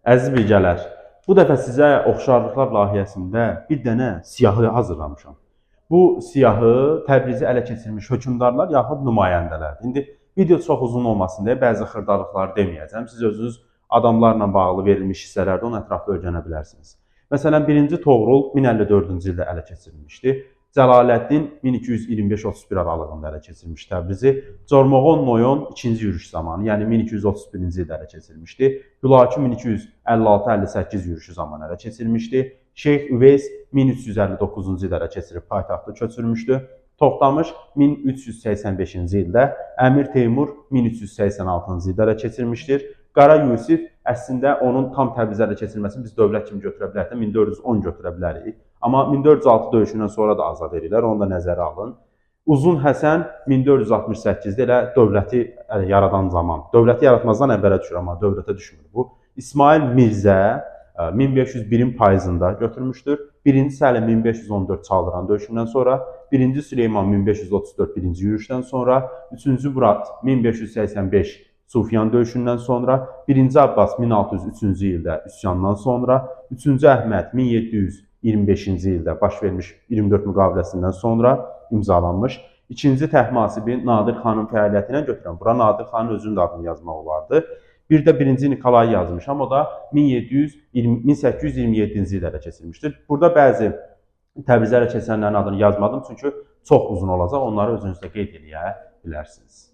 Əziz bilgələr, bu dəfə sizə oxşarlıqlar layihəsində bir dənə siyahı hazırlamışam. Bu siyahı Təbrizi ələ keçirmiş hökmdarlar yaxud nümayəndələrdir. İndi video çox uzun olmasın deyə bəzi xırdalıqları deməyəcəm. Siz özünüz adamlarla bağlı verilmiş hissələrdə onu ətraflı öyrənə bilərsiniz. Məsələn, 1-ci Toğrul 1054-cü ildə ələ keçirilmişdi. Cəlaləddin 1225-31 aralığında ələ keçirmiş Təbrizi. Cormoğon Noyon 2-ci yürüş zamanı, yəni 1231-ci ildə ələ keçirmişdi. Hülakü 1256-58 yürüşü zamanı ələ keçirmişdi. Şeyx Üveys 1359-cu ildə ələ keçirib paytaxtı köçürmüşdü. Toxtamış 1385-ci ildə, Əmir Teymur 1386-cı ildə ələ keçirmişdir. Qara Yusif əslində onun tam Təbrizi ələ keçirməsini biz dövlət kimi götürə bilərik, 1410 götürə bilərik. Amma 1406 döyüşündən sonra da azad edirlər, onu da nəzərə alın. Uzun Həsən 1468-də elə dövləti yaradan zaman, dövləti yaratmazdan əvvələ düşür, amma dövlətə düşmür bu. İsmail Mirzə 1501-in payızında götürmüşdür. 1-ci Səlim 1514 Çaldıran döyüşündən sonra, 1-ci Süleyman 1534 birinci yürüşdən sonra, 3-cü Murad 1585 Sufyan döyüşündən sonra, 1-ci Abbas 1603-cü ildə üsyandan sonra, 3-cü Əhməd 1725-ci ildə baş vermiş 24 müqaviləsindən sonra imzalanmış. 2-ci Təhmasibi Nadir xanın fəaliyyətinə götürən, bura Nadir xanın özünün də adını yazmaq olardı. Bir də 1-ci Nikolay yazmışam, o da 1827-ci ildə ələ keçirmişdir. Burada bəzi Təbrizi ələ keçirənlərin adını yazmadım, çünki çox uzun olacaq, onları özünüzdə qeyd edə bilərsiniz.